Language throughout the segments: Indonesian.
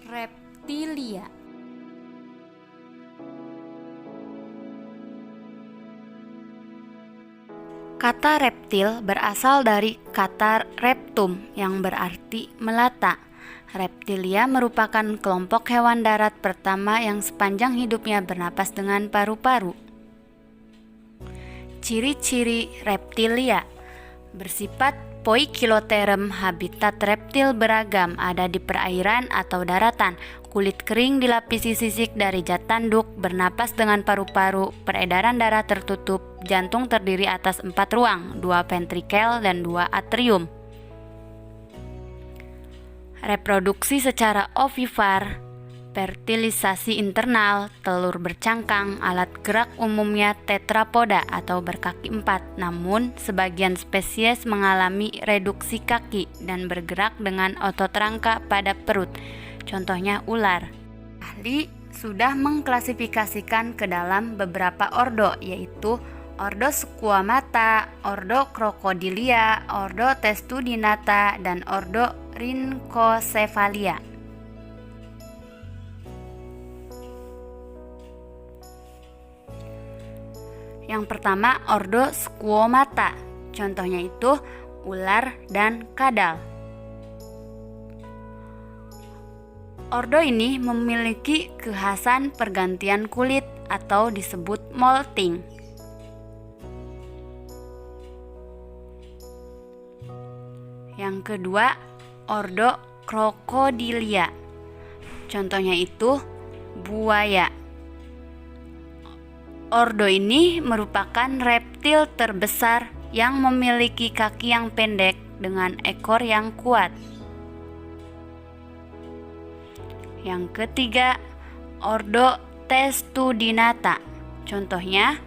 Reptilia. Kata reptil berasal dari kata reptum yang berarti melata. Reptilia merupakan kelompok hewan darat pertama yang sepanjang hidupnya bernapas dengan paru-paru. Ciri-ciri reptilia: bersifat poikiloterem, habitat reptil beragam, ada di perairan atau daratan, kulit kering dilapisi sisik dari zat tanduk, bernapas dengan paru-paru, peredaran darah tertutup, jantung terdiri atas 4 ruang, 2 ventrikel dan 2 atrium. Reproduksi secara ovivar, fertilisasi internal, telur bercangkang, alat gerak umumnya tetrapoda atau berkaki 4, namun sebagian spesies mengalami reduksi kaki dan bergerak dengan otot rangka pada perut, contohnya ular. Ahli sudah mengklasifikasikan ke dalam beberapa ordo, yaitu ordo Squamata, ordo Crocodilia, ordo Testudinata, dan ordo Rhynchocephalia. Yang pertama, ordo Squamata, contohnya itu ular dan kadal. Ordo ini memiliki kekhasan pergantian kulit atau disebut molting. Yang kedua, ordo Crocodilia, contohnya itu buaya. Ordo ini merupakan reptil terbesar yang memiliki kaki yang pendek dengan ekor yang kuat. Yang ketiga, ordo Testudinata, contohnya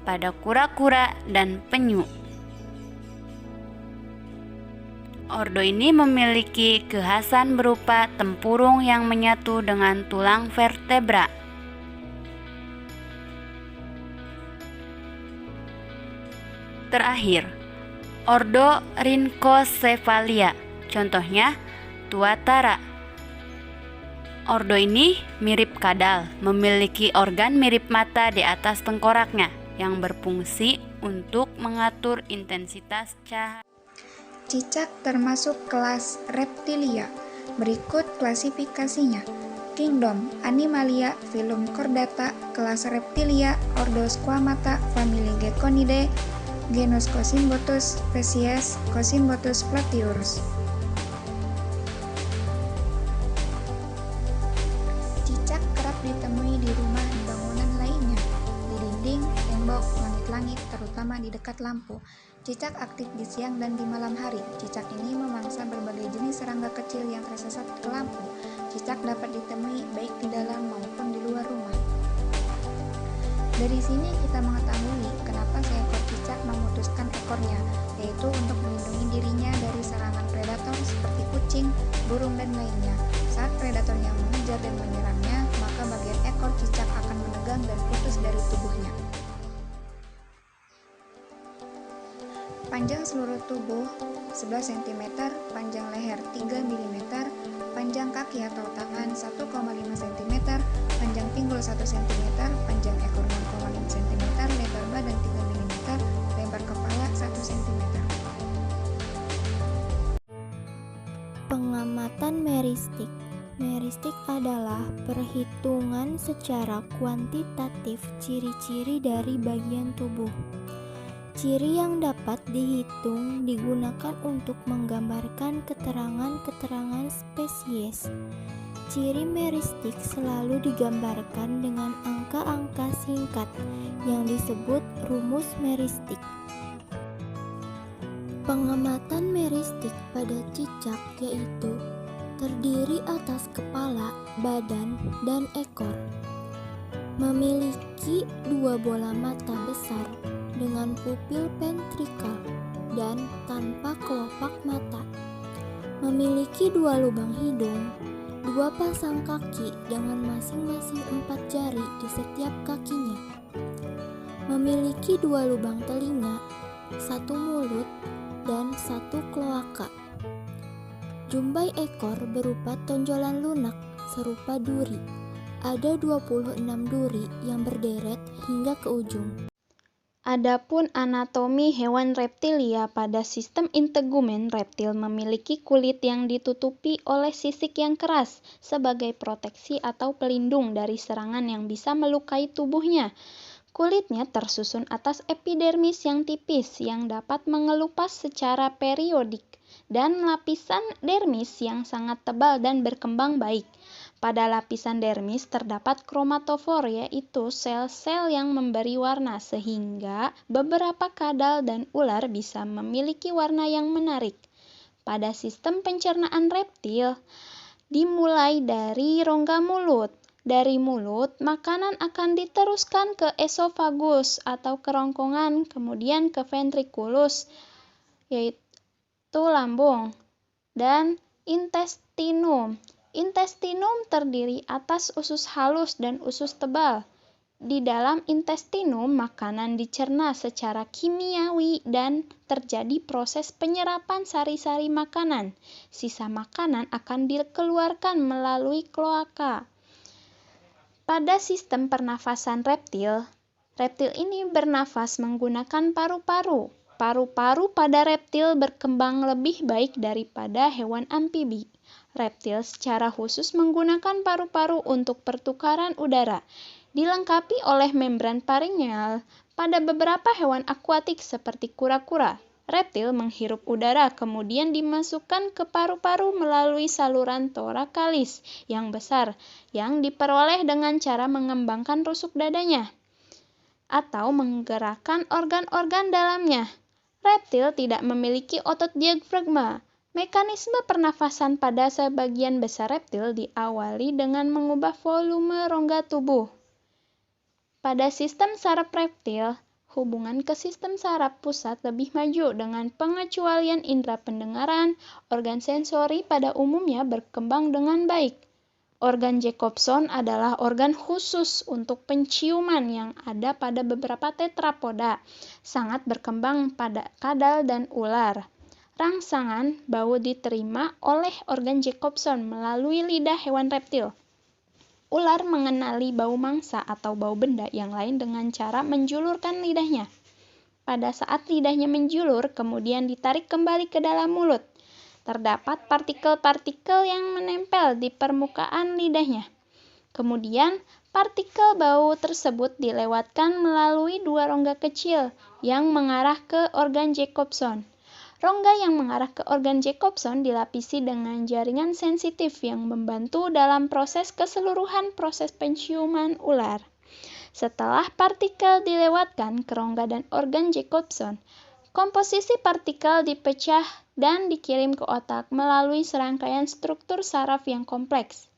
pada kura-kura dan penyu. Ordo ini memiliki kekhasan berupa tempurung yang menyatu dengan tulang vertebra. Terakhir, ordo Rhynchocephalia, contohnya tuatara. Ordo ini mirip kadal, memiliki organ mirip mata di atas tengkoraknya yang berfungsi untuk mengatur intensitas cahaya. Cicak termasuk kelas Reptilia. Berikut klasifikasinya. Kingdom Animalia, Phylum Chordata, kelas Reptilia, ordo Squamata, famili Geckonidae, genus Cosymbotus, spesies Cosymbotus platyurus. Cicak kerap ditemui di rumah dan bangunan lainnya, di dinding, tembok, langit-langit, terutama di dekat lampu. Cicak aktif di siang dan di malam hari. Cicak ini memangsa berbagai jenis serangga kecil yang tersesat ke lampu. Cicak dapat ditemui baik di dalam maupun di luar rumah. Dari sini kita mengetahui kenapa seekor cicak memutuskan ekornya, yaitu untuk melindungi dirinya dari serangan predator seperti kucing, burung, dan lainnya. Saat predatornya mengejar dan menyerangnya, maka bagian ekor cicak akan menegang dan putus dari tubuhnya. Panjang seluruh tubuh 11 cm, panjang leher 3 mm, panjang kaki atau tangan 1,5 cm, panjang pinggul 1 cm, panjang ekor 6,5 cm, lebar badan 3 mm, lebar kepala 1 cm. Pengamatan meristik. Meristik adalah perhitungan secara kuantitatif ciri-ciri dari bagian tubuh. Ciri yang dapat dihitung digunakan untuk menggambarkan keterangan-keterangan spesies. Ciri meristik selalu digambarkan dengan angka-angka singkat yang disebut rumus meristik. Pengamatan meristik pada cicak yaitu terdiri atas kepala, badan, dan ekor. Memiliki 2 bola mata besar dengan pupil ventrikal dan tanpa kelopak mata. Memiliki 2 lubang hidung, 2 pasang kaki dengan masing-masing 4 jari di setiap kakinya. Memiliki 2 lubang telinga, 1 mulut, dan 1 kloaka. Jumbai ekor berupa tonjolan lunak serupa duri. Ada 26 duri yang berderet hingga ke ujung. Adapun anatomi hewan reptilia, pada sistem integumen, reptil memiliki kulit yang ditutupi oleh sisik yang keras sebagai proteksi atau pelindung dari serangan yang bisa melukai tubuhnya. Kulitnya tersusun atas epidermis yang tipis yang dapat mengelupas secara periodik dan lapisan dermis yang sangat tebal dan berkembang baik. Pada lapisan dermis terdapat kromatofor, yaitu sel-sel yang memberi warna, sehingga beberapa kadal dan ular bisa memiliki warna yang menarik. Pada sistem pencernaan reptil, dimulai dari rongga mulut. Dari mulut, makanan akan diteruskan ke esofagus atau kerongkongan, kemudian ke ventriculus, yaitu lambung, dan intestinum. Intestinum terdiri atas usus halus dan usus tebal. Di dalam intestinum, makanan dicerna secara kimiawi dan terjadi proses penyerapan sari-sari makanan. Sisa makanan akan dikeluarkan melalui kloaka. Pada sistem pernafasan reptil, reptil ini bernafas menggunakan paru-paru. Paru-paru pada reptil berkembang lebih baik daripada hewan amfibi. Reptil secara khusus menggunakan paru-paru untuk pertukaran udara, dilengkapi oleh membran parenchial. Pada beberapa hewan akuatik seperti kura-kura, reptil menghirup udara kemudian dimasukkan ke paru-paru melalui saluran torakalis yang besar yang diperoleh dengan cara mengembangkan rusuk dadanya atau menggerakkan organ-organ dalamnya. Reptil tidak memiliki otot diafragma. Mekanisme pernafasan pada sebagian besar reptil diawali dengan mengubah volume rongga tubuh. Pada sistem saraf reptil, hubungan ke sistem saraf pusat lebih maju dengan pengecualian indera pendengaran. Organ sensori pada umumnya berkembang dengan baik. Organ Jacobson adalah organ khusus untuk penciuman yang ada pada beberapa tetrapoda, sangat berkembang pada kadal dan ular. Rangsangan bau diterima oleh organ Jacobson melalui lidah hewan reptil. Ular mengenali bau mangsa atau bau benda yang lain dengan cara menjulurkan lidahnya. Pada saat lidahnya menjulur, kemudian ditarik kembali ke dalam mulut. Terdapat partikel-partikel yang menempel di permukaan lidahnya. Kemudian, partikel bau tersebut dilewatkan melalui dua rongga kecil yang mengarah ke organ Jacobson. Rongga yang mengarah ke organ Jacobson dilapisi dengan jaringan sensitif yang membantu dalam proses keseluruhan proses penciuman ular. Setelah partikel dilewatkan ke rongga dan organ Jacobson, komposisi partikel dipecah dan dikirim ke otak melalui serangkaian struktur saraf yang kompleks.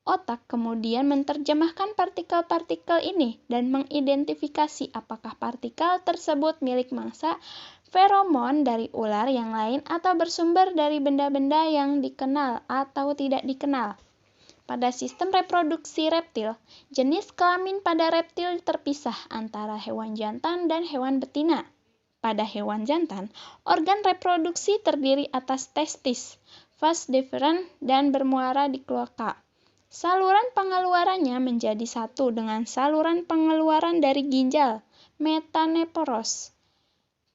Otak kemudian menerjemahkan partikel-partikel ini dan mengidentifikasi apakah partikel tersebut milik mangsa, feromon dari ular yang lain, atau bersumber dari benda-benda yang dikenal atau tidak dikenal. Pada sistem reproduksi reptil, jenis kelamin pada reptil terpisah antara hewan jantan dan hewan betina. Pada hewan jantan, organ reproduksi terdiri atas testis, vas deferens, dan bermuara di kloaka. Saluran pengeluarannya menjadi satu dengan saluran pengeluaran dari ginjal, metanephros.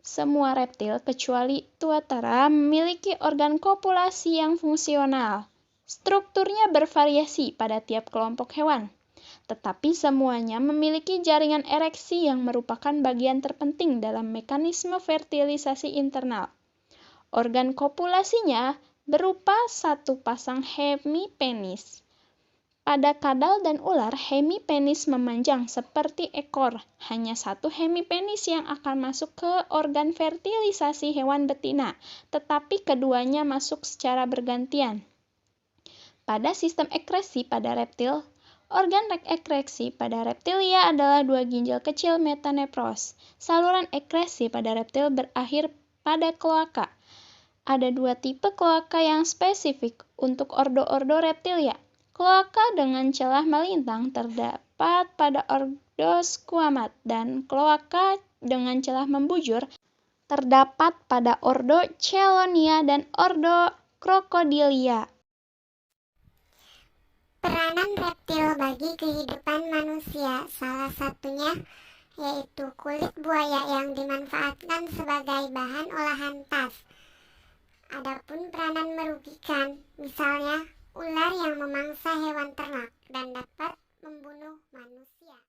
Semua reptil kecuali tuatara memiliki organ kopulasi yang fungsional. Strukturnya bervariasi pada tiap kelompok hewan, tetapi semuanya memiliki jaringan ereksi yang merupakan bagian terpenting dalam mekanisme fertilisasi internal. Organ kopulasinya berupa satu pasang hemipenis. Pada kadal dan ular, hemipenis memanjang seperti ekor. Hanya satu hemipenis yang akan masuk ke organ fertilisasi hewan betina, tetapi keduanya masuk secara bergantian. Pada sistem ekresi pada reptil, organ ekresi pada reptilia adalah dua ginjal kecil metanephros. Saluran ekresi pada reptil berakhir pada kloaka. Ada dua tipe kloaka yang spesifik untuk ordo-ordo reptilia. Kloaka dengan celah melintang terdapat pada ordo squamata dan kloaka dengan celah membujur terdapat pada ordo chelonia dan ordo crocodilia. Peranan reptil bagi kehidupan manusia, salah satunya yaitu kulit buaya yang dimanfaatkan sebagai bahan olahan tas. Adapun peranan merugikan, misalnya ular yang memangsa hewan ternak dan dapat membunuh manusia.